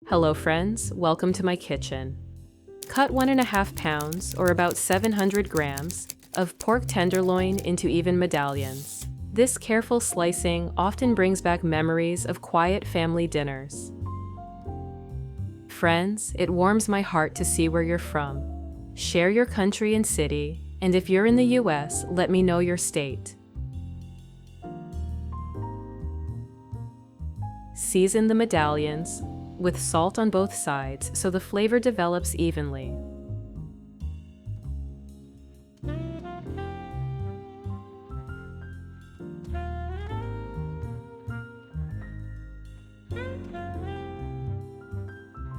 Hello friends, welcome to my kitchen. Cut 1.5 pounds, or about 700 grams, of pork tenderloin into even medallions. This careful slicing often brings back memories of quiet family dinners. Friends, it warms my heart to see where you're from. Share your country and city, and if you're in the US, let me know your state. Season the medallions with salt on both sides so the flavor develops evenly.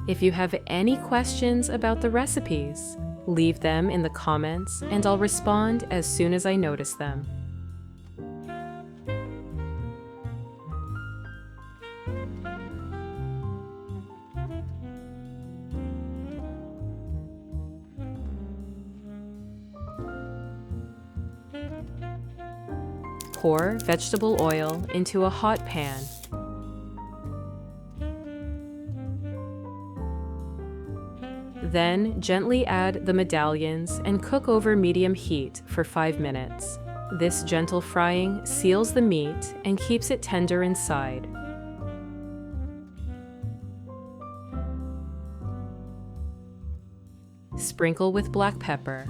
If you have any questions about the recipes, leave them in the comments and I'll respond as soon as I notice them. Pour vegetable oil into a hot pan. Then gently add the medallions and cook over medium heat for 5 minutes. This gentle frying seals the meat and keeps it tender inside. Sprinkle with black pepper.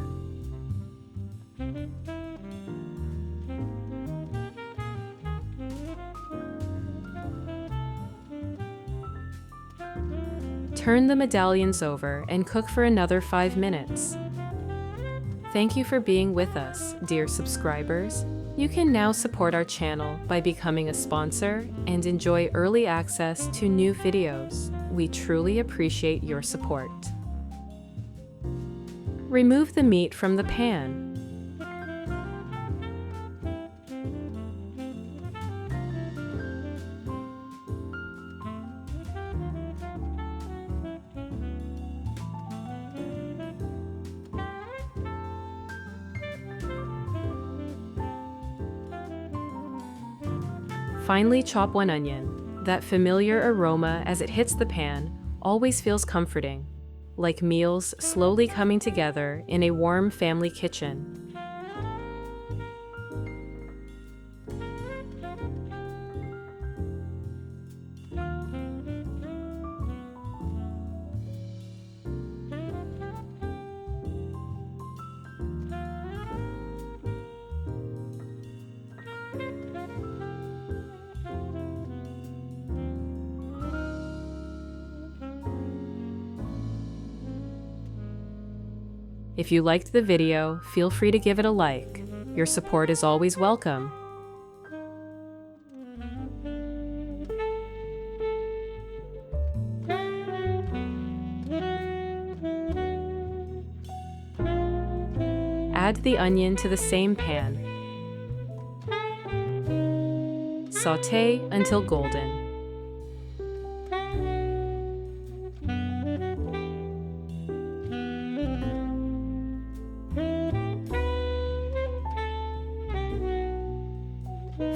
Turn the medallions over and cook for another 5 minutes. Thank you for being with us, dear subscribers. You can now support our channel by becoming a sponsor and enjoy early access to new videos. We truly appreciate your support. Remove the meat from the pan. Finely chop 1 onion. That familiar aroma as it hits the pan always feels comforting, like meals slowly coming together in a warm family kitchen. If you liked the video, feel free to give it a like. Your support is always welcome. Add the onion to the same pan. Sauté until golden.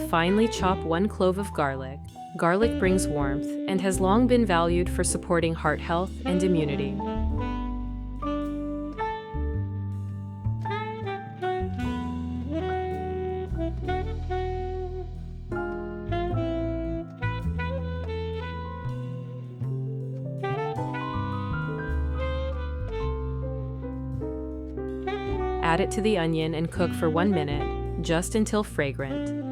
Finely chop 1 clove of garlic. Garlic brings warmth and has long been valued for supporting heart health and immunity. Add it to the onion and cook for 1 minute, just until fragrant.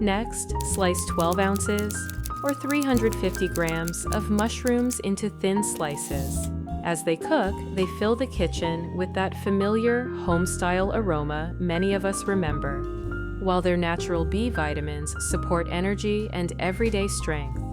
Next, slice 12 ounces, or 350 grams, of mushrooms into thin slices. As they cook, they fill the kitchen with that familiar, home-style aroma many of us remember, while their natural B vitamins support energy and everyday strength.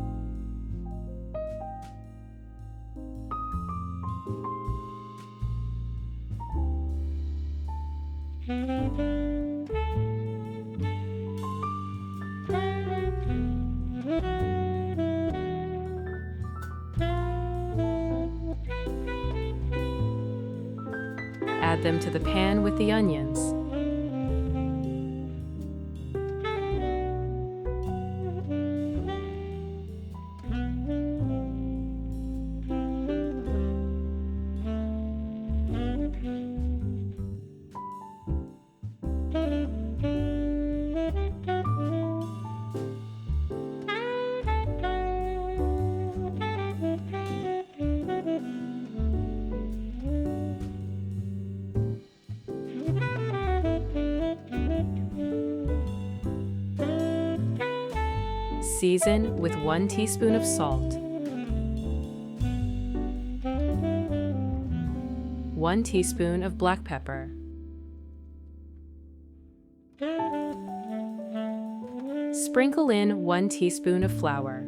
add them to the pan with the onions. Season with 1 teaspoon of salt, 1 teaspoon of black pepper, sprinkle in 1 teaspoon of flour,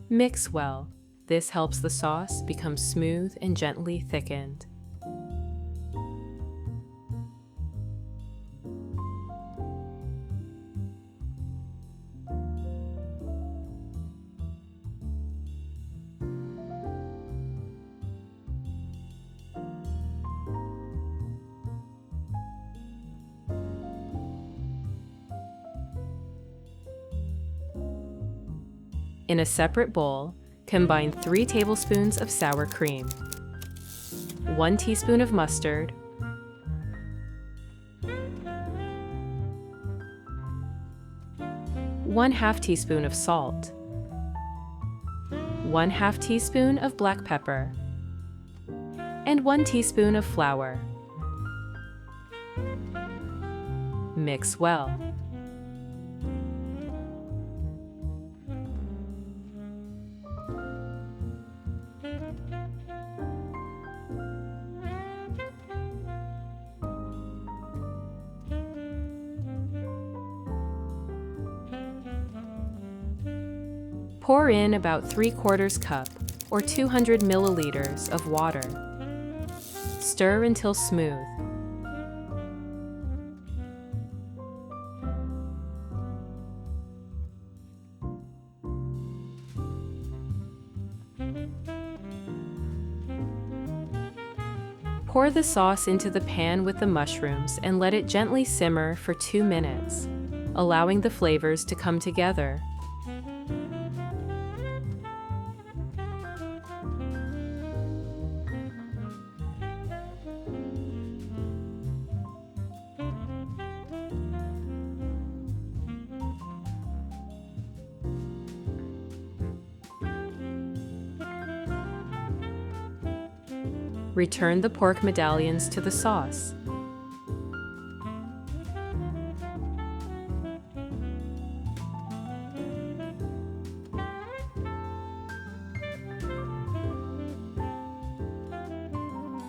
mix well. This helps the sauce become smooth and gently thickened. In a separate bowl, combine 3 tablespoons of sour cream, 1 teaspoon of mustard, 1/2 teaspoon of salt, 1/2 teaspoon of black pepper, and 1 teaspoon of flour. Mix well. Pour in about 3/4 cup or 200 milliliters of water. Stir until smooth. Pour the sauce into the pan with the mushrooms and let it gently simmer for 2 minutes, allowing the flavors to come together. Return the pork medallions to the sauce.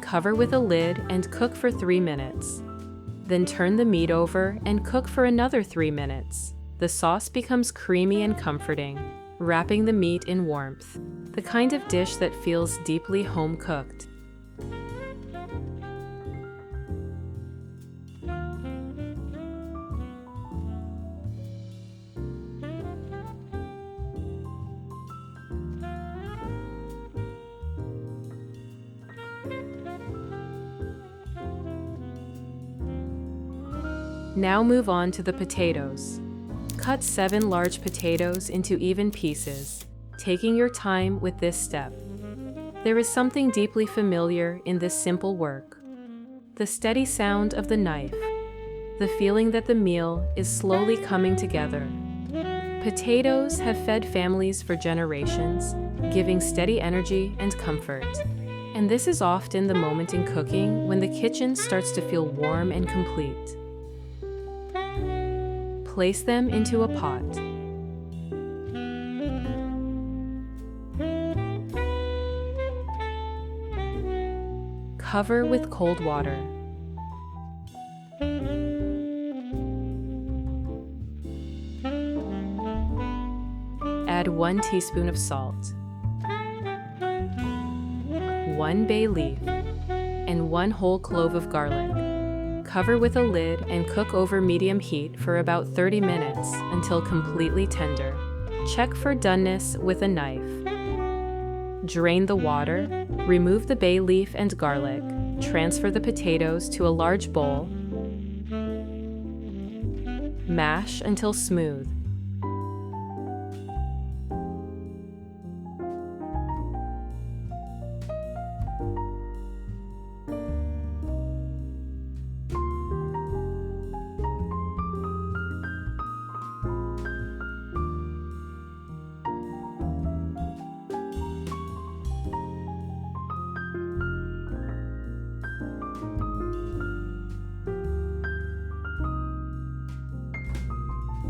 Cover with a lid and cook for 3 minutes. Then turn the meat over and cook for another 3 minutes. The sauce becomes creamy and comforting, wrapping the meat in warmth, the kind of dish that feels deeply home-cooked. Now move on to the potatoes. Cut 7 large potatoes into even pieces, taking your time with this step. There is something deeply familiar in this simple work. The steady sound of the knife, the feeling that the meal is slowly coming together. Potatoes have fed families for generations, giving steady energy and comfort. And this is often the moment in cooking when the kitchen starts to feel warm and complete. Place them into a pot. Cover with cold water. Add 1 teaspoon of salt, 1 bay leaf, and 1 whole clove of garlic. Cover with a lid and cook over medium heat for about 30 minutes until completely tender. Check for doneness with a knife. Drain the water, remove the bay leaf and garlic, transfer the potatoes to a large bowl, mash until smooth.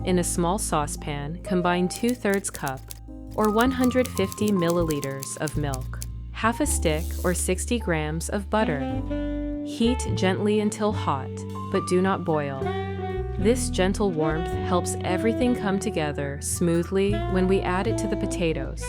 In a small saucepan, combine 2/3 cup or 150 milliliters of milk, half a stick or 60 grams of butter. Heat gently until hot, but do not boil. This gentle warmth helps everything come together smoothly when we add it to the potatoes.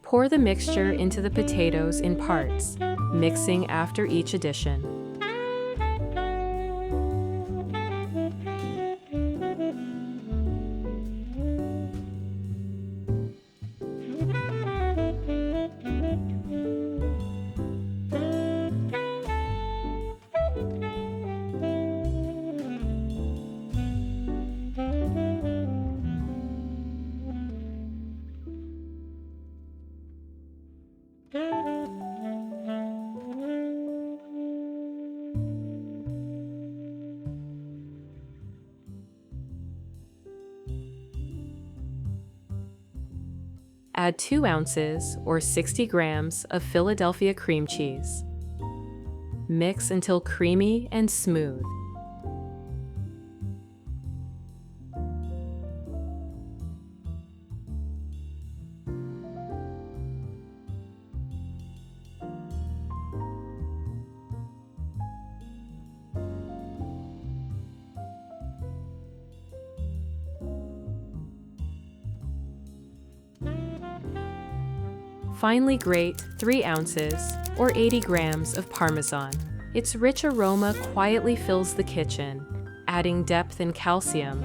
Pour the mixture into the potatoes in parts, mixing after each addition. Add 2 ounces or 60 grams of Philadelphia cream cheese. Mix until creamy and smooth. Finely grate 3 ounces or 80 grams of Parmesan. Its rich aroma quietly fills the kitchen, adding depth and calcium,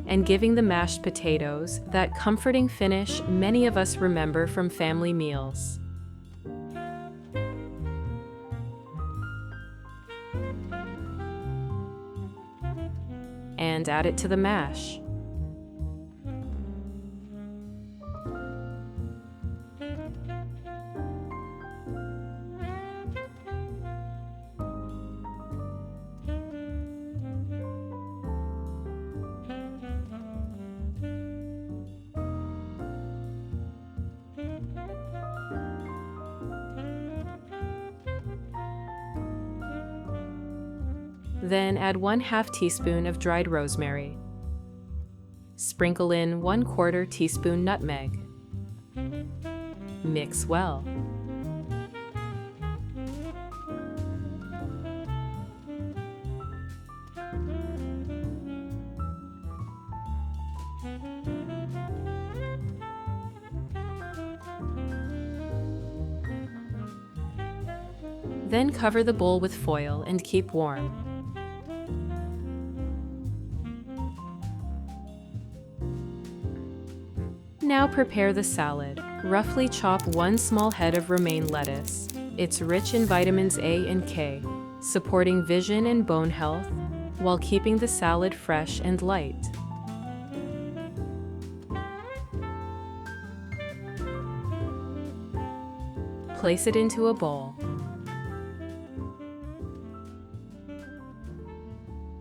and giving the mashed potatoes that comforting finish many of us remember from family meals. And add it to the mash. Then add 1/2 teaspoon of dried rosemary. Sprinkle in 1/4 teaspoon nutmeg. Mix well. Then cover the bowl with foil and keep warm. Now prepare the salad. Roughly chop 1 small head of romaine lettuce. It's rich in vitamins A and K, supporting vision and bone health, while keeping the salad fresh and light. Place it into a bowl.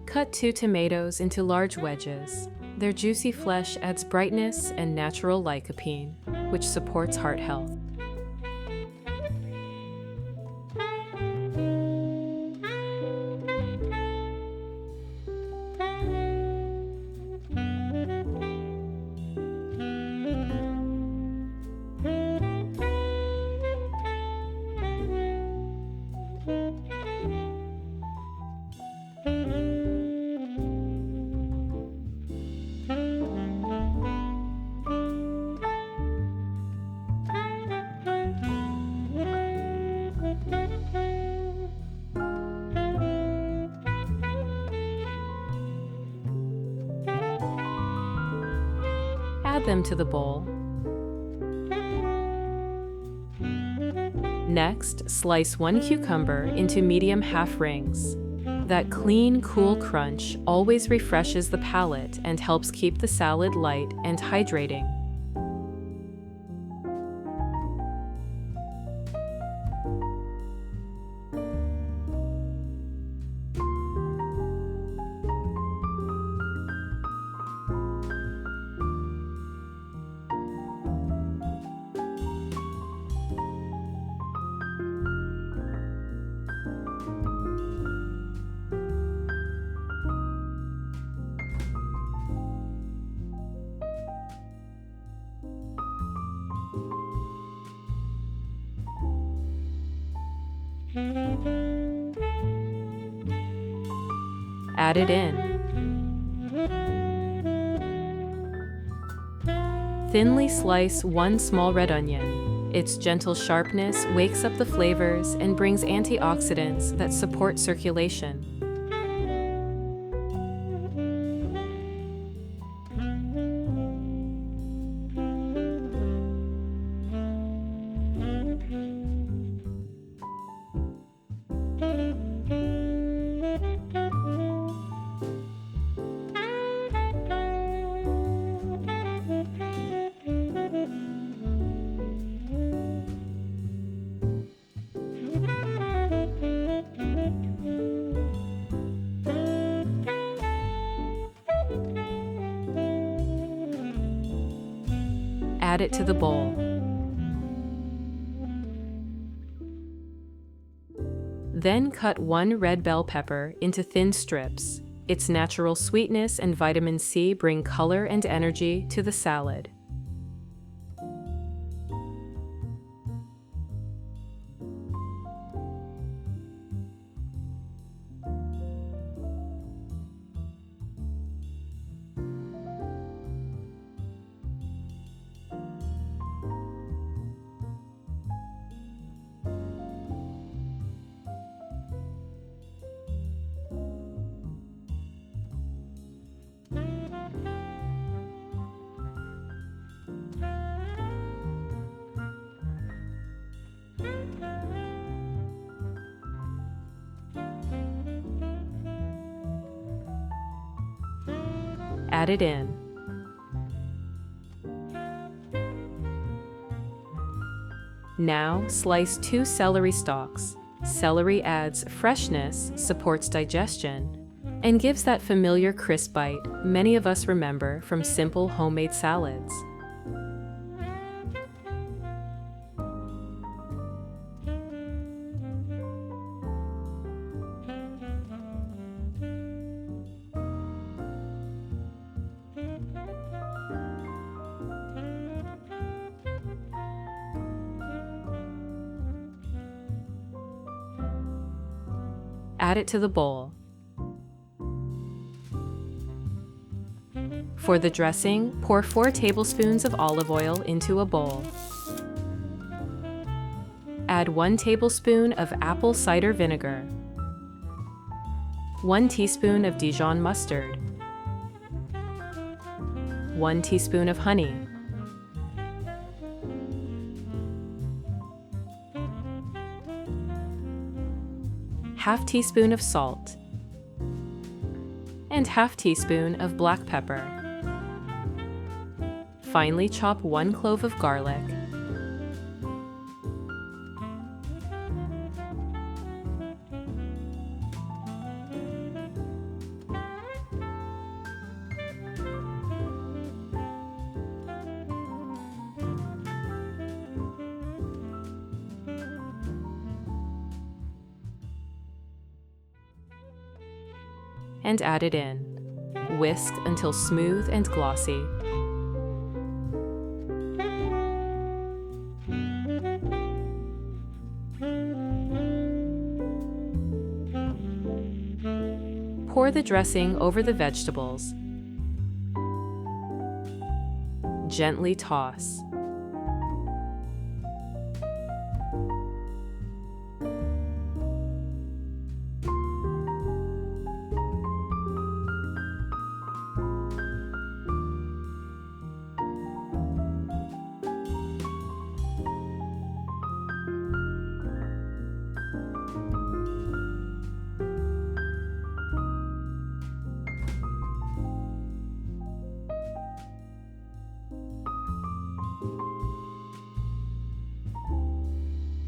Cut 2 tomatoes into large wedges. Their juicy flesh adds brightness and natural lycopene, which supports heart health. add them to the bowl. Next, slice 1 cucumber into medium half rings. That clean, cool crunch always refreshes the palate and helps keep the salad light and hydrating. Add it in. Thinly slice 1 small red onion. Its gentle sharpness wakes up the flavors and brings antioxidants that support circulation. Add it to the bowl. Then cut 1 red bell pepper into thin strips. Its natural sweetness and vitamin C bring color and energy to the salad. Add it in. Now slice 2 celery stalks. Celery adds freshness, supports digestion, and gives that familiar crisp bite many of us remember from simple homemade salads. Add it to the bowl. For the dressing, pour 4 tablespoons of olive oil into a bowl. Add 1 tablespoon of apple cider vinegar, 1 teaspoon of Dijon mustard, 1 teaspoon of honey, ½ teaspoon of salt, and ½ teaspoon of black pepper. Finely chop 1 clove of garlic. And add it in. Whisk until smooth and glossy. Pour the dressing over the vegetables. Gently toss.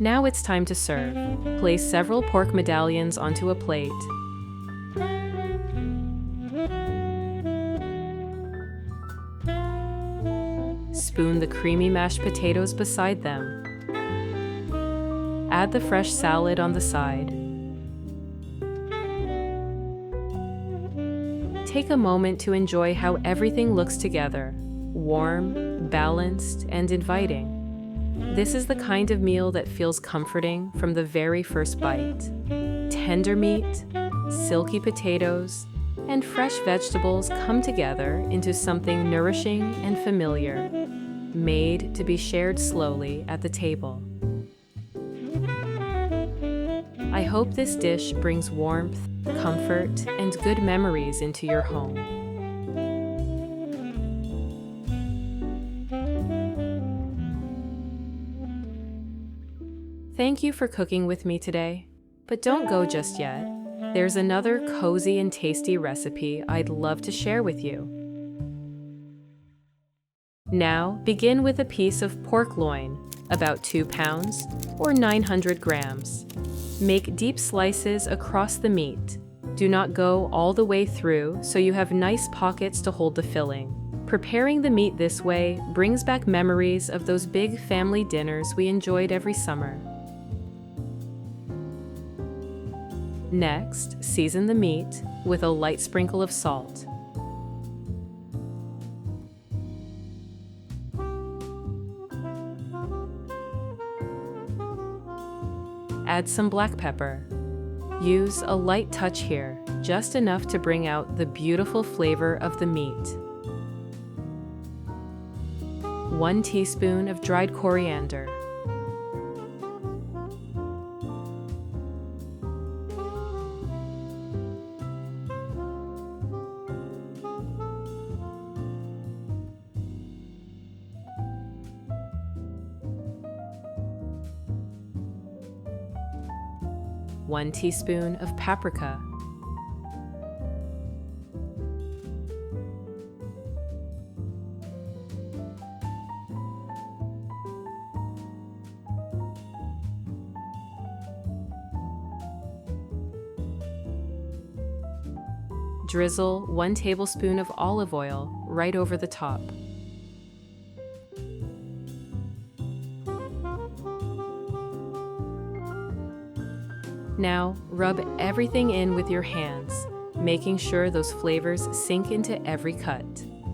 Now it's time to serve. Place several pork medallions onto a plate. Spoon the creamy mashed potatoes beside them. Add the fresh salad on the side. Take a moment to enjoy how everything looks together, warm, balanced, and inviting. This is the kind of meal that feels comforting from the very first bite. Tender meat, silky potatoes, and fresh vegetables come together into something nourishing and familiar, made to be shared slowly at the table. I hope this dish brings warmth, comfort, and good memories into your home. Thank you for cooking with me today, but don't go just yet. There's another cozy and tasty recipe I'd love to share with you. Now, begin with a piece of pork loin, about 2 pounds or 900 grams. Make deep slices across the meat. Do not go all the way through so you have nice pockets to hold the filling. Preparing the meat this way brings back memories of those big family dinners we enjoyed every summer. Next, season the meat with a light sprinkle of salt. Add some black pepper. Use a light touch here, just enough to bring out the beautiful flavor of the meat. 1 teaspoon of dried coriander. One teaspoon of paprika. Drizzle 1 tablespoon of olive oil right over the top. Now, rub everything in with your hands, making sure those flavors sink into every cut.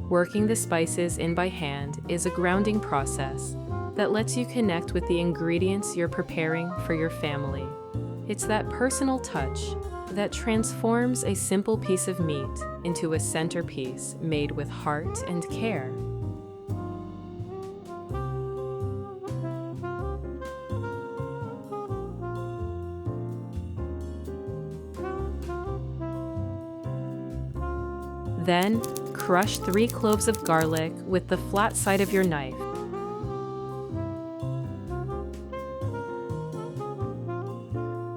Working the spices in by hand is a grounding process that lets you connect with the ingredients you're preparing for your family. It's that personal touch that transforms a simple piece of meat into a centerpiece made with heart and care. Then, crush 3 cloves of garlic with the flat side of your knife.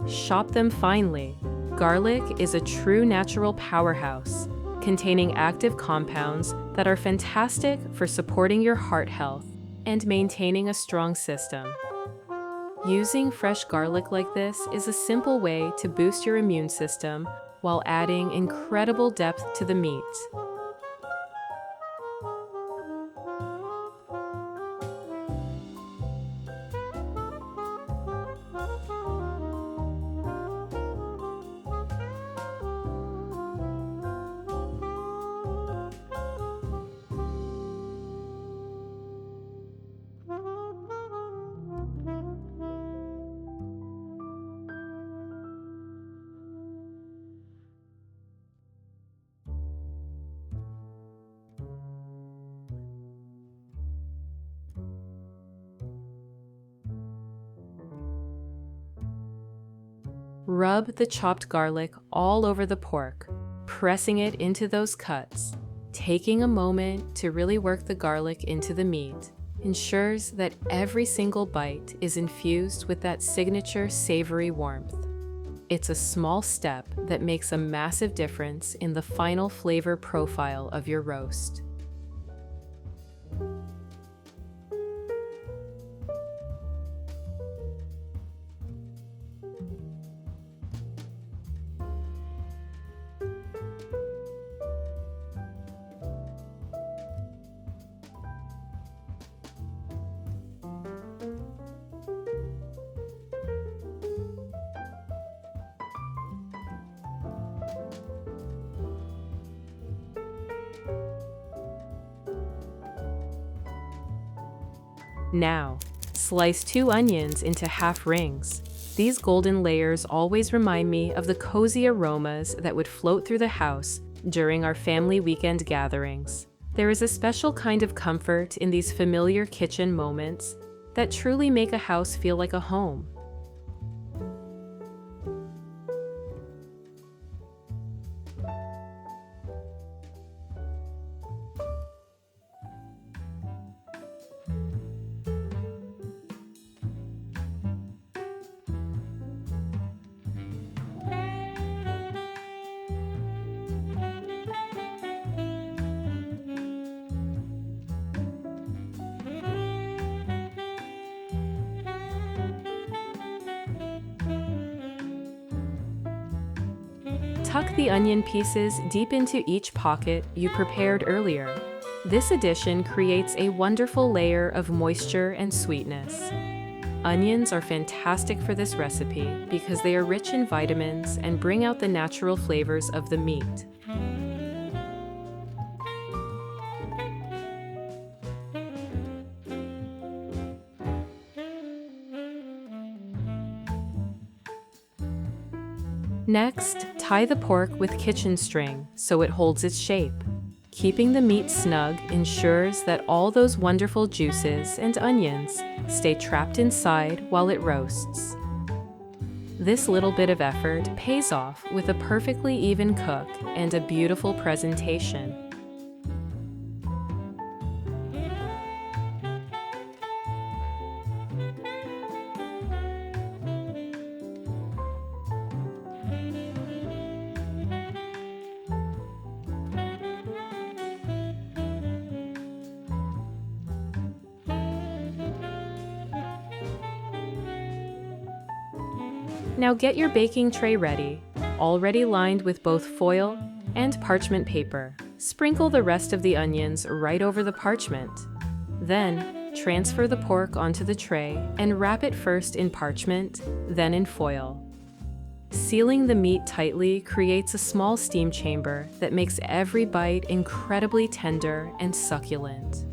Chop them finely. Garlic is a true natural powerhouse, containing active compounds that are fantastic for supporting your heart health and maintaining a strong system. Using fresh garlic like this is a simple way to boost your immune system while adding incredible depth to the meat. Rub the chopped garlic all over the pork, pressing it into those cuts. Taking a moment to really work the garlic into the meat ensures that every single bite is infused with that signature savory warmth. It's a small step that makes a massive difference in the final flavor profile of your roast. Now, slice 2 onions into half rings. These golden layers always remind me of the cozy aromas that would float through the house during our family weekend gatherings. There is a special kind of comfort in these familiar kitchen moments that truly make a house feel like a home. Tuck the onion pieces deep into each pocket you prepared earlier. This addition creates a wonderful layer of moisture and sweetness. Onions are fantastic for this recipe because they are rich in vitamins and bring out the natural flavors of the meat. Next, tie the pork with kitchen string so it holds its shape. Keeping the meat snug ensures that all those wonderful juices and onions stay trapped inside while it roasts. This little bit of effort pays off with a perfectly even cook and a beautiful presentation. Now get your baking tray ready, already lined with both foil and parchment paper. Sprinkle the rest of the onions right over the parchment. Then, transfer the pork onto the tray and wrap it first in parchment, then in foil. Sealing the meat tightly creates a small steam chamber that makes every bite incredibly tender and succulent.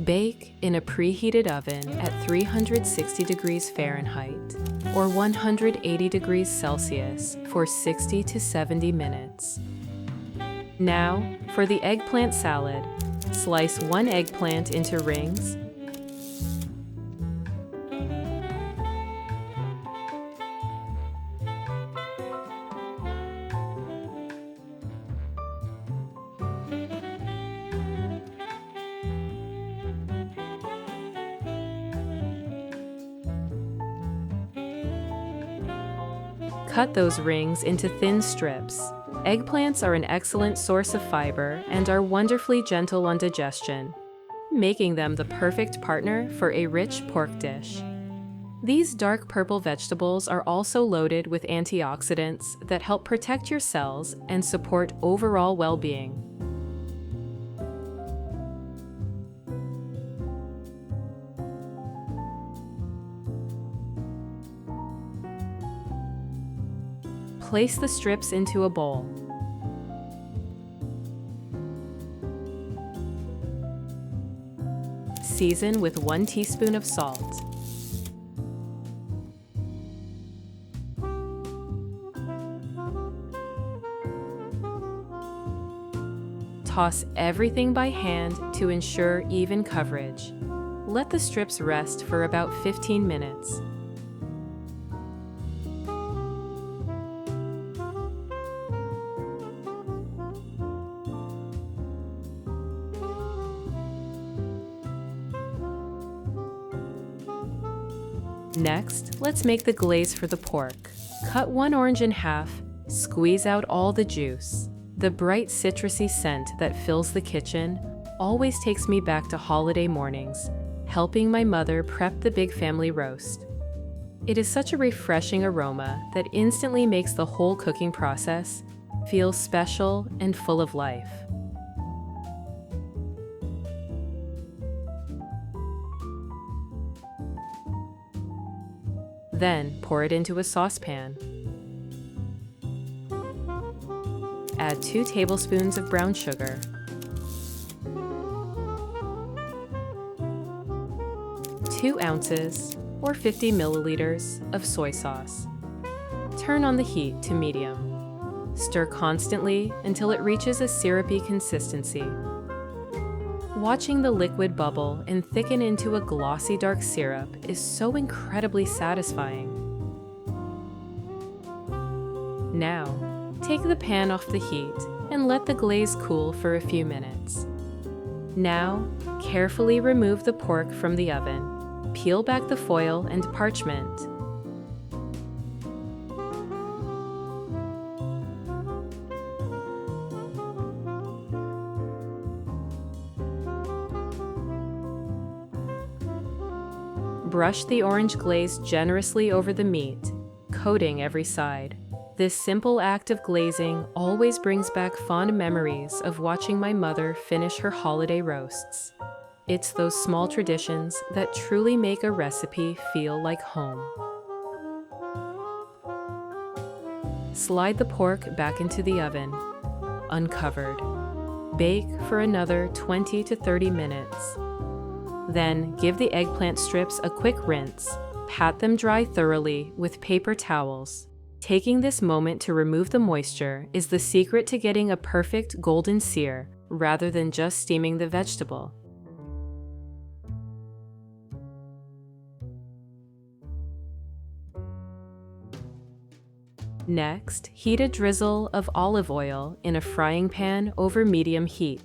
Bake in a preheated oven at 360 degrees Fahrenheit or 180 degrees Celsius for 60 to 70 minutes. Now, for the eggplant salad, slice 1 eggplant into rings. Cut those rings into thin strips. Eggplants are an excellent source of fiber and are wonderfully gentle on digestion, making them the perfect partner for a rich pork dish. These dark purple vegetables are also loaded with antioxidants that help protect your cells and support overall well-being. Place the strips into a bowl. Season with 1 teaspoon of salt. Toss everything by hand to ensure even coverage. Let the strips rest for about 15 minutes. Next, let's make the glaze for the pork. Cut 1 orange in half, squeeze out all the juice. The bright citrusy scent that fills the kitchen always takes me back to holiday mornings, helping my mother prep the big family roast. It is such a refreshing aroma that instantly makes the whole cooking process feel special and full of life. Then pour it into a saucepan. Add 2 tablespoons of brown sugar, 2 ounces or 50 milliliters of soy sauce. Turn on the heat to medium. Stir constantly until it reaches a syrupy consistency. Watching the liquid bubble and thicken into a glossy dark syrup is so incredibly satisfying. Now, take the pan off the heat and let the glaze cool for a few minutes. Now, carefully remove the pork from the oven. Peel back the foil and parchment. Brush the orange glaze generously over the meat, coating every side. This simple act of glazing always brings back fond memories of watching my mother finish her holiday roasts. It's those small traditions that truly make a recipe feel like home. Slide the pork back into the oven, uncovered. Bake for another 20 to 30 minutes. Then give the eggplant strips a quick rinse. Pat them dry thoroughly with paper towels. Taking this moment to remove the moisture is the secret to getting a perfect golden sear rather than just steaming the vegetable. Next, heat a drizzle of olive oil in a frying pan over medium heat.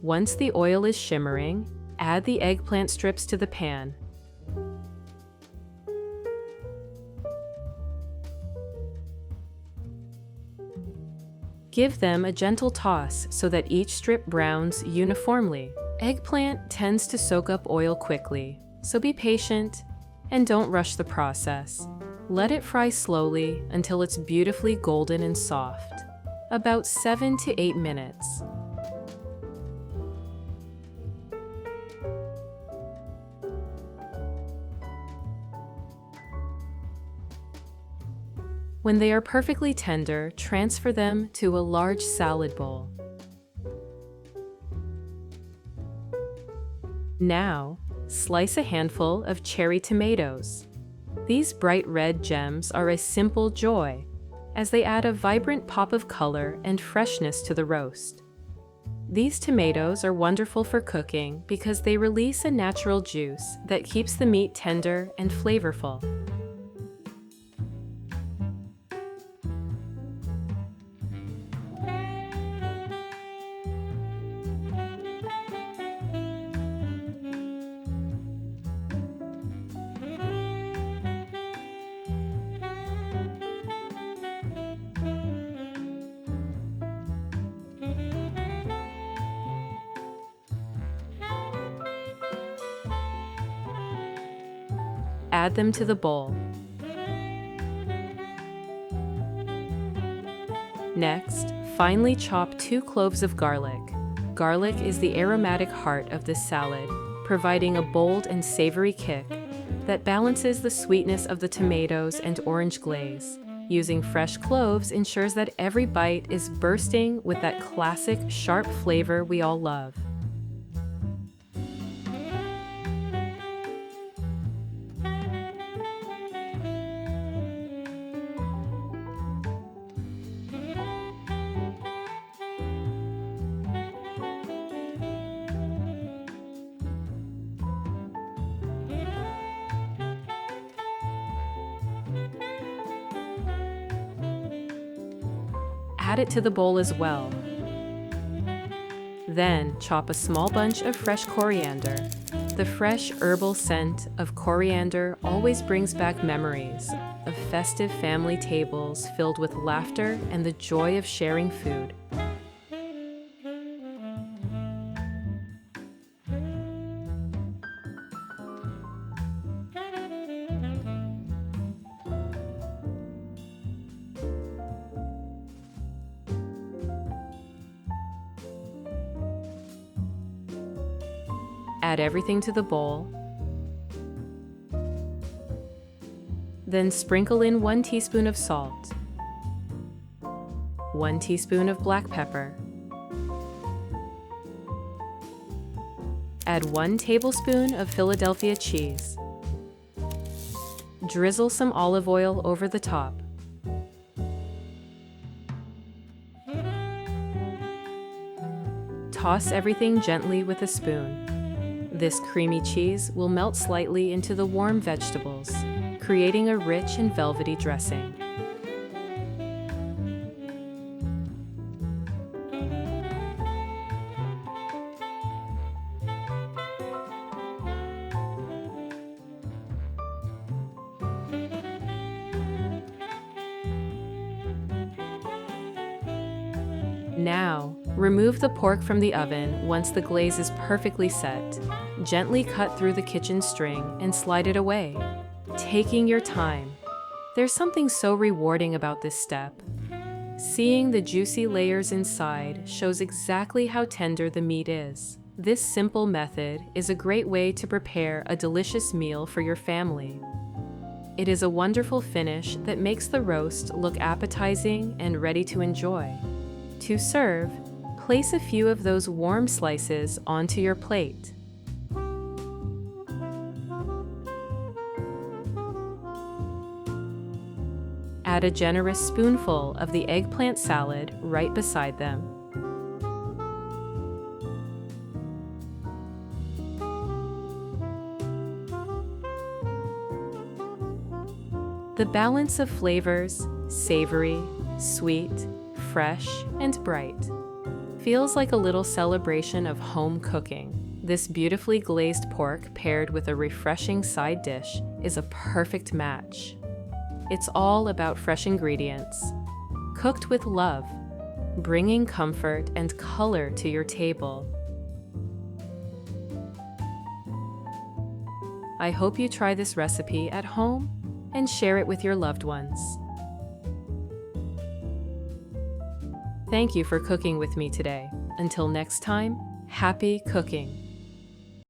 Once the oil is shimmering, add the eggplant strips to the pan. Give them a gentle toss so that each strip browns uniformly. Eggplant tends to soak up oil quickly, so be patient and don't rush the process. Let it fry slowly until it's beautifully golden and soft, about 7 to 8 minutes. When they are perfectly tender, transfer them to a large salad bowl. Now, slice a handful of cherry tomatoes. These bright red gems are a simple joy, as they add a vibrant pop of color and freshness to the roast. These tomatoes are wonderful for cooking because they release a natural juice that keeps the meat tender and flavorful. Add them to the bowl. Next, finely chop 2 cloves of garlic. Garlic is the aromatic heart of this salad, providing a bold and savory kick that balances the sweetness of the tomatoes and orange glaze. Using fresh cloves ensures that every bite is bursting with that classic sharp flavor we all love. Add it to the bowl as well. Then chop a small bunch of fresh coriander. The fresh herbal scent of coriander always brings back memories of festive family tables filled with laughter and the joy of sharing food. Add everything to the bowl. Then sprinkle in 1 teaspoon of salt, 1 teaspoon of black pepper. Add 1 tablespoon of Philadelphia cheese. Drizzle some olive oil over the top. Toss everything gently with a spoon. This creamy cheese will melt slightly into the warm vegetables, creating a rich and velvety dressing. Now, remove the pork from the oven once the glaze is perfectly set. Gently cut through the kitchen string and slide it away, taking your time. There's something so rewarding about this step. Seeing the juicy layers inside shows exactly how tender the meat is. This simple method is a great way to prepare a delicious meal for your family. It is a wonderful finish that makes the roast look appetizing and ready to enjoy. To serve, place a few of those warm slices onto your plate. Add a generous spoonful of the eggplant salad right beside them. The balance of flavors, savory, sweet, fresh, and bright, feels like a little celebration of home cooking. This beautifully glazed pork paired with a refreshing side dish is a perfect match. It's all about fresh ingredients, cooked with love, bringing comfort and color to your table. I hope you try this recipe at home and share it with your loved ones. Thank you for cooking with me today. Until next time, happy cooking!